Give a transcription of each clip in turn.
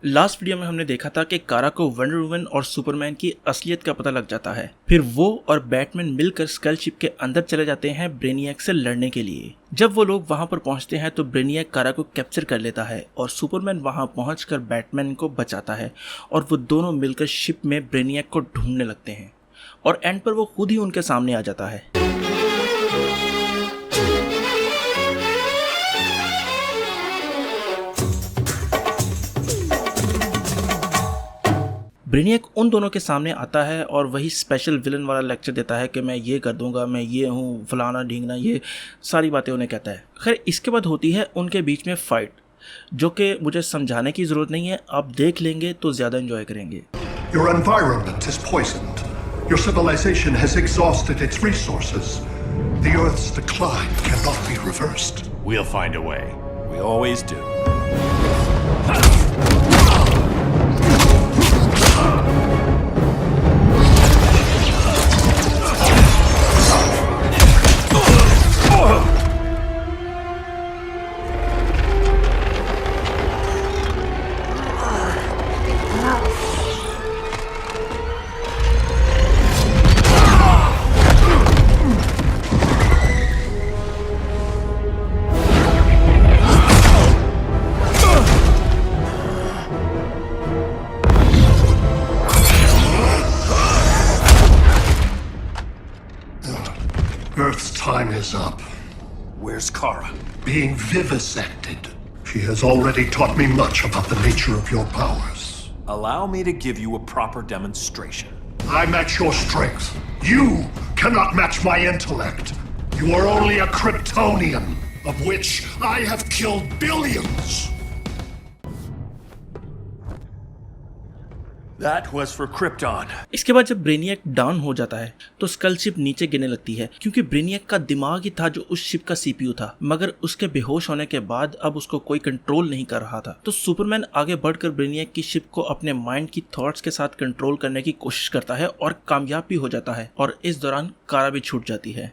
Last video में हमने देखा था कि कारा को वंडर वुमन और सुपरमैन की असलियत का पता लग जाता है। फिर वो और बैटमैन मिलकर स्कल शिप के अंदर चले जाते हैं ब्रेनियक से लड़ने के लिए। जब वो लोग वहां पर पहुंचते हैं तो ब्रेनियक कारा को कैप्चर कर लेता है और सुपरमैन वहां पहुंचकर बैटमैन को बचाता है और वो दोनों मिलकर शिप में ब्रेनियक को ढूंढने लगते हैं और एंड पर वो खुद ही उनके सामने आ जाता है। ब्रेनियक उन दोनों के सामने आता है और वही स्पेशल विलन वाला लेक्चर देता है कि मैं ये कर दूंगा, मैं ये हूँ, फलाना ढींगना, ये सारी बातें उन्हें कहता है। खैर इसके बाद होती है उनके बीच में फाइट, जो कि मुझे समझाने की ज़रूरत नहीं है, आप देख लेंगे तो ज़्यादा एंजॉय करेंगे। Your environment is poisoned. Your civilization has exhausted its resources. The Earth's decline cannot be reversed. We'll find a way. We always do. Earth's time is up. Where's Kara? Being vivisected. She has already taught me much about the nature of your powers. Allow me to give you a proper demonstration. I match your strength. You cannot match my intellect. You are only a Kryptonian, of which I have killed billions. That was for Krypton. इसके बाद जब ब्रेनियक down हो जाता है तो school ship नीचे गिरने लगती है, क्योंकि ब्रेनियक का दिमाग ही था जो उस शिप का सीपीयू था, मगर उसके बेहोश होने के बाद अब उसको कोई कंट्रोल नहीं कर रहा था। तो सुपरमैन आगे बढ़कर ब्रेनियक की शिप को अपने माइंड की थॉट्स के साथ कंट्रोल करने की कोशिश करता है और कामयाब भी हो जाता है, और इस दौरान कारा भी छूट जाती है।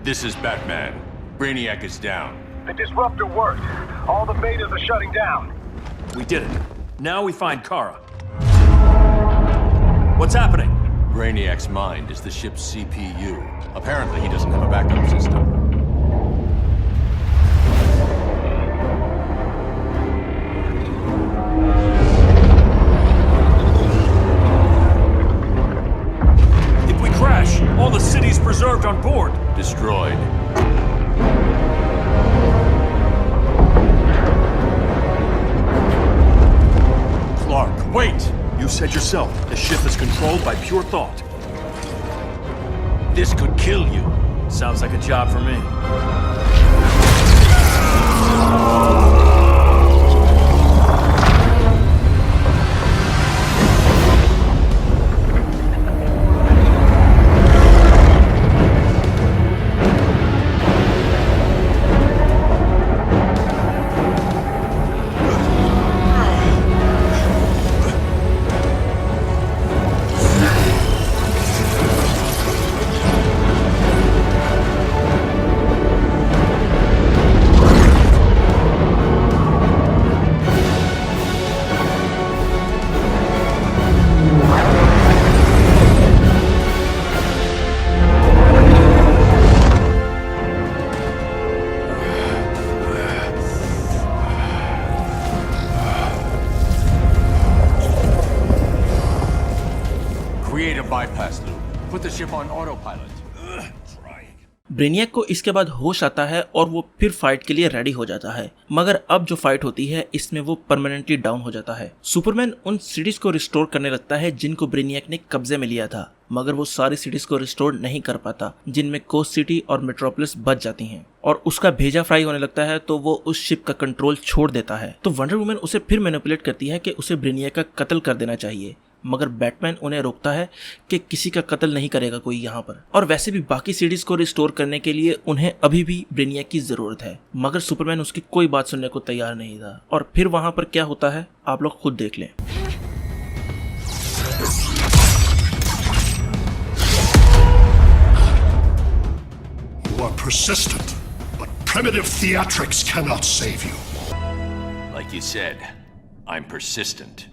This is Batman. Brainiac is down. The disruptor worked. All the betas are shutting down. We did it. Now we find Kara. What's happening? Brainiac's mind is the ship's CPU. Apparently he doesn't have a backup system. If we crash, all the city's preserved on board. Destroyed. Clark, wait! You said yourself, the ship is controlled by pure thought. This could kill you. Sounds like a job for me. bypass loop. Put the ship on autopilot. ब्रेनियक को इसके बाद होश आता है और वो फिर fight के लिए रेडी हो जाता है, मगर अब जो फाइट होती है इसमें वो परमानेंटली डाउन हो जाता है। सुपरमैन उन सिटीज को रिस्टोर करने लगता है जिनको ब्रेनियक ने कब्जे में लिया था, मगर वो सारी सिटीज को रिस्टोर नहीं कर पाता, जिनमें कोस्ट सिटी और मेट्रोपोलिस बच जाती हैं और उसका भेजा फ्राई होने लगता है। तो वो उस शिप का कंट्रोल छोड़ देता है। तो वंडर वुमन उसे फिर मैनिपुलेट करती है कि उसे ब्रेनियक का कत्ल कर देना चाहिए, मगर बैटमैन उन्हें रोकता है कि किसी का कत्ल नहीं करेगा कोई यहाँ पर, और वैसे भी बाकी सिटीज को रिस्टोर करने के लिए उन्हें अभी भी ब्रेनियक की जरूरत है। मगर सुपरमैन उसकी कोई बात सुनने को तैयार नहीं था। और फिर वहां पर क्या होता है आप लोग खुद देख लें। You are persistent, but primitive theatrics cannot save you. Like you said, I'm persistent.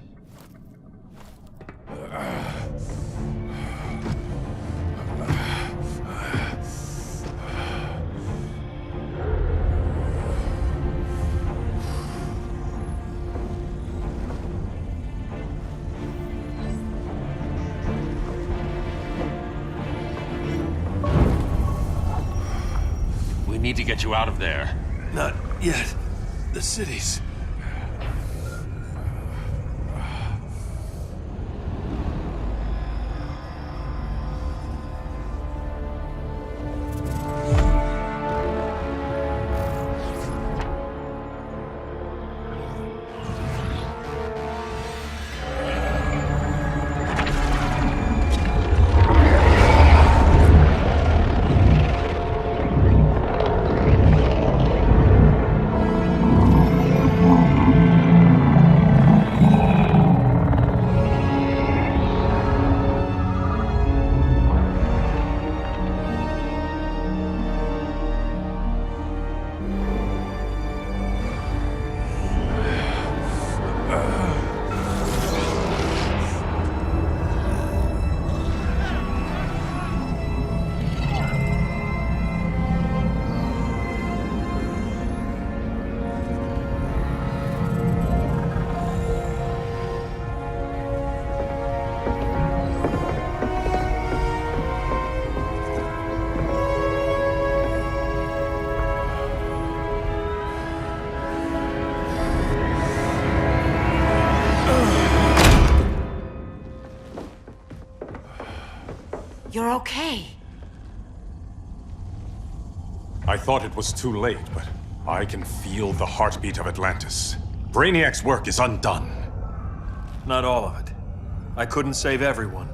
We need to get you out of there. Not yet. The cities. You're okay. I thought it was too late, but I can feel the heartbeat of Atlantis. Brainiac's work is undone. Not all of it. I couldn't save everyone.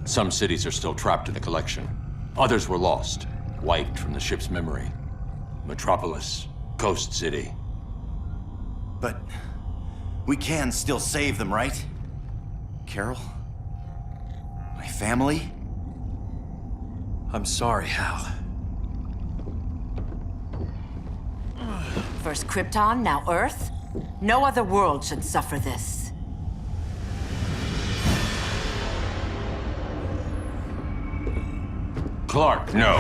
Some cities are still trapped in the collection. Others were lost, wiped from the ship's memory. Metropolis, Coast City. But we can still save them, right? Carol? My family? I'm sorry, Hal. First Krypton, now Earth? No other world should suffer this. Clark, no.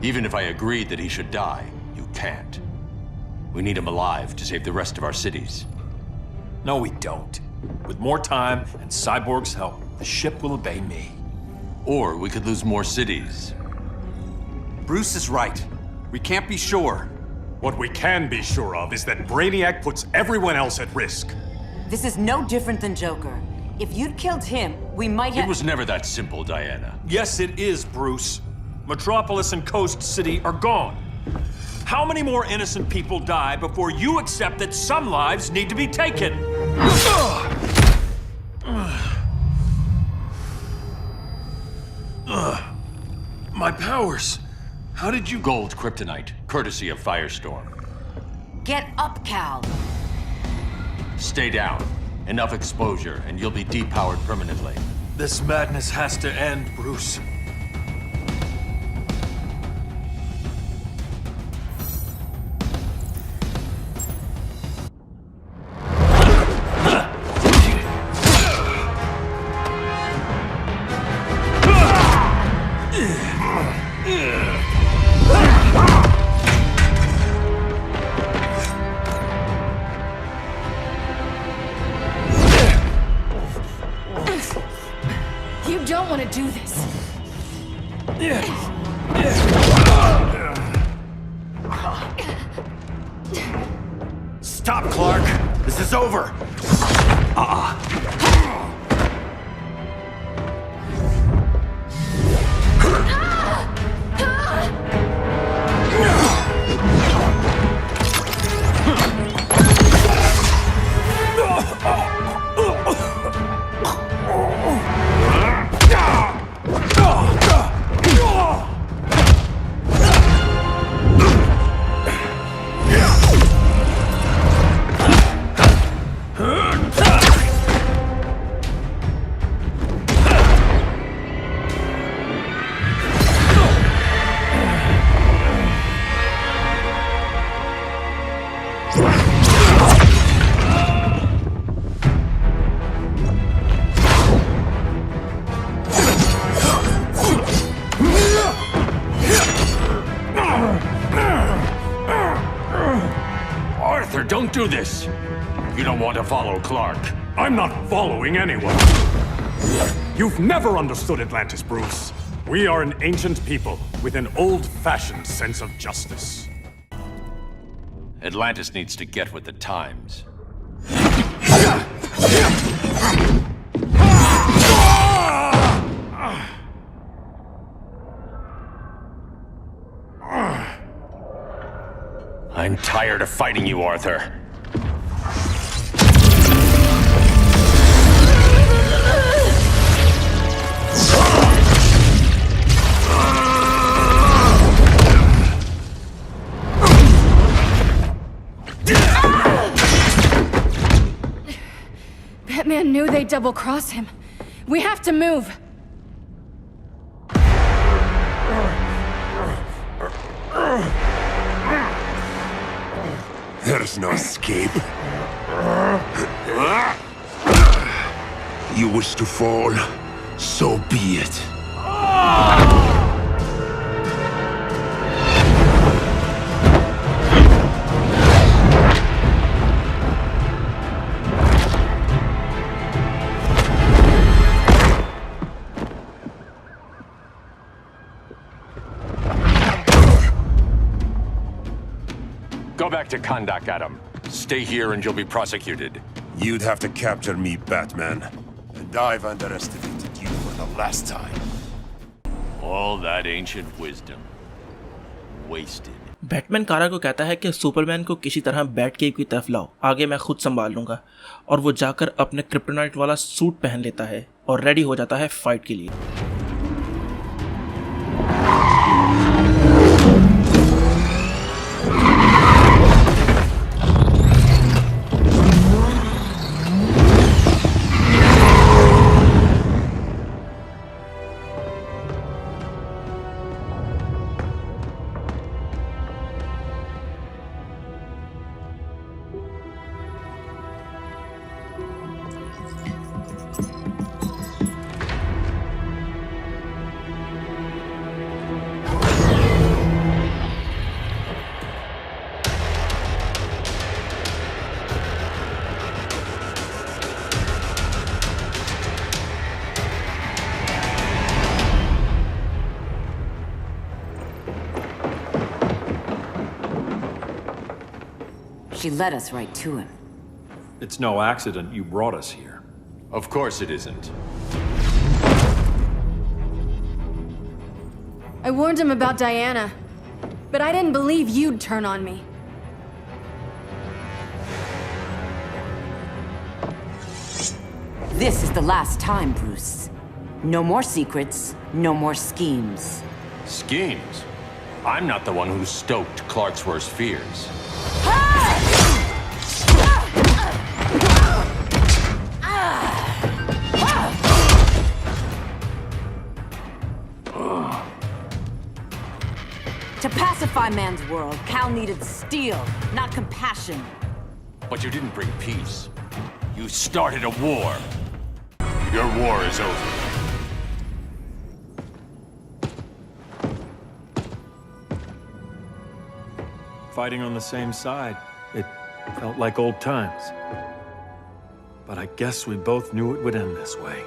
Even if I agreed that he should die, you can't. We need him alive to save the rest of our cities. No, we don't. With more time and Cyborg's help, the ship will obey me. Or we could lose more cities. Bruce is right. We can't be sure. What we can be sure of is that Brainiac puts everyone else at risk. This is no different than Joker. If you'd killed him, we might have— It was never that simple, Diana. Yes, it is, Bruce. Metropolis and Coast City are gone. How many more innocent people die before you accept that some lives need to be taken? My powers. How did you— Gold kryptonite, courtesy of Firestorm. Get up, Cal. Stay down. Enough exposure, and you'll be depowered permanently. This madness has to end, Bruce. Stop, Clark! This is over! Arthur, don't do this! You don't want to follow Clark. I'm not following anyone. You've never understood Atlantis, Bruce. We are an ancient people with an old-fashioned sense of justice. Atlantis needs to get with the times. I'm tired of fighting you, Arthur. Batman knew they'd double-cross him. We have to move. There's no escape. You wish to fall, so be it. Go back to Kondak, Adam. Stay here and you'll be prosecuted. You'd have to capture me, Batman. And I've underestimated you for the last time. All that ancient wisdom. Wasted. Batman कारा को कहता है कि Superman को किसी तरह bat cave की तरफ लाओ, आगे मैं खुद संभाल लूंगा। और वो जाकर अपने क्रिप्टोनाइट वाला सूट पहन लेता है और रेडी हो जाता है फाइट के लिए। She led us right to him. It's no accident you brought us here. Of course it isn't. I warned him about Diana, but I didn't believe you'd turn on me. This is the last time, Bruce. No more secrets, no more schemes. Schemes? I'm not the one who stoked Clark's worst fears. To pacify man's world, Cal needed steel, not compassion. But you didn't bring peace. You started a war. Your war is over. Fighting on the same side, it felt like old times. But I guess we both knew it would end this way.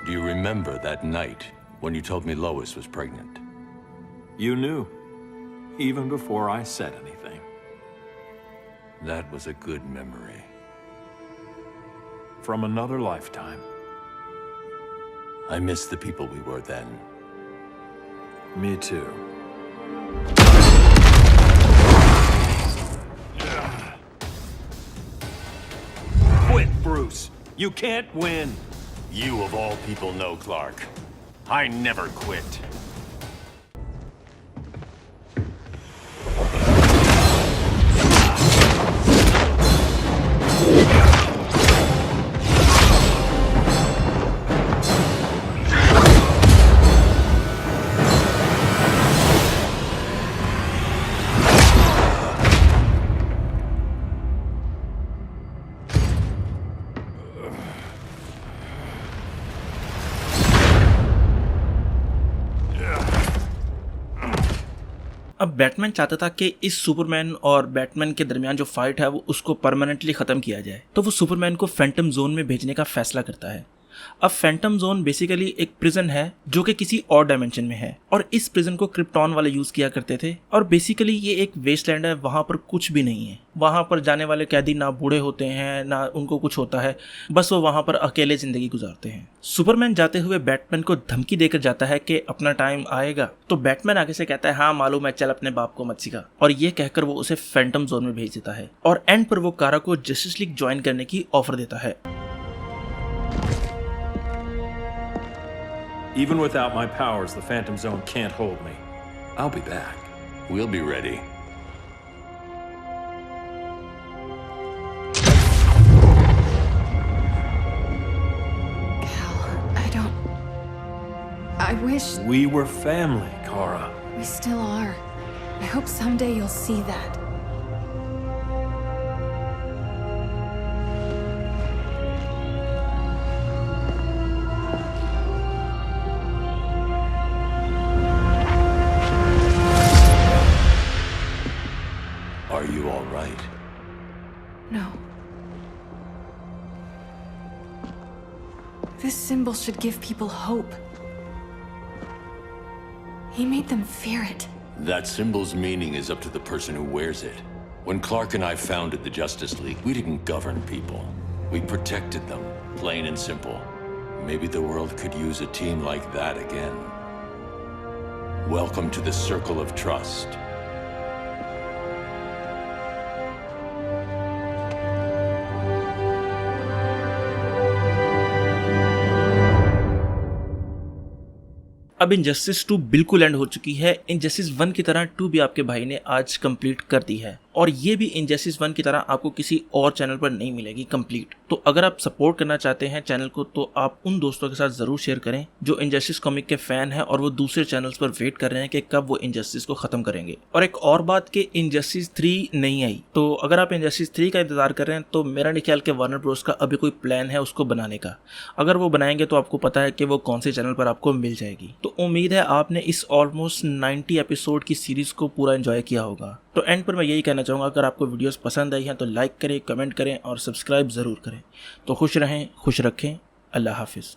Do you remember that night When you told me Lois was pregnant. You knew, even before I said anything. That was a good memory. From another lifetime. I miss the people we were then. Me too. Quit, Bruce. You can't win. You of all people know, Clark. I never quit. अब Batman चाहता था कि इस Superman और Batman के दरमियान जो fight है वो उसको परमानेंटली ख़त्म किया जाए, तो वो सुपरमैन को फैंटम जोन में भेजने का फैसला करता है। अब फैंटम जोन बेसिकली एक प्रिजन है जो कि किसी और डायमेंशन में है, और इस प्रिजन को क्रिप्टॉन वाले यूज़ किया करते थे। और बेसिकली ये एक वेस्टलैंड है, वहाँ पर कुछ भी नहीं है। वहाँ पर जाने वाले कैदी ना बूढ़े होते हैं ना उनको कुछ होता है, बस वो वहाँ पर अकेले ज़िंदगी गुजारते हैं। सुपरमैन जाते हुए बैटमैन को धमकी देकर जाता है कि अपना टाइम आएगा, तो बैटमैन आगे से कहता है हाँ मालूम है, चल अपने बाप को मत सिखा, और ये कहकर वो उसे फैंटम जोन में भेज देता है। और एंड पर वो कारा को जस्टिस लीग ज्वाइन करने की ऑफर देता है। Even without my powers, the Phantom Zone can't hold me. I'll be back. We'll be ready. Cal, I wish We were family, Kara. we still are. I hope someday you'll see that. Are you all right? No. This symbol should give people hope. He made them fear it. That symbol's meaning is up to the person who wears it. When Clark and I founded the Justice League, we didn't govern people. We protected them, plain and simple. Maybe the world could use a team like that again. Welcome to the Circle of Trust. अब injustice 2 बिल्कुल and हो चुकी है। Injustice 1 की तरह 2 भी आपके भाई ने आज कंप्लीट कर दी है, और ये भी इनजस्टिस 1 की तरह आपको किसी और चैनल पर नहीं मिलेगी कंप्लीट। तो अगर आप सपोर्ट करना चाहते हैं चैनल को, तो आप उन दोस्तों के साथ ज़रूर शेयर करें जो इनजस्टिस कॉमिक के फ़ैन हैं और वो दूसरे चैनल्स पर वेट कर रहे हैं कि कब वो इनजस्टिस को ख़त्म करेंगे। और एक और बात कि इनजस्टिस 3 नहीं आई, तो अगर आप इनजस्टिस 3 का इंतज़ार कर रहे हैं तो मेरा नहीं ख्याल कि वार्नर ब्रोस का अभी कोई प्लान है उसको बनाने का। अगर वो बनाएंगे तो आपको पता है कि वो कौन से चैनल पर आपको मिल जाएगी। तो उम्मीद है आपने इस ऑलमोस्ट 90 एपिसोड की सीरीज़ को पूरा एंजॉय किया होगा। तो एंड पर मैं यही कहना चाहूँगा, अगर आपको वीडियोस पसंद आई हैं तो लाइक करें, कमेंट करें और सब्सक्राइब ज़रूर करें। तो खुश रहें, खुश रखें। अल्लाह हाफिज़।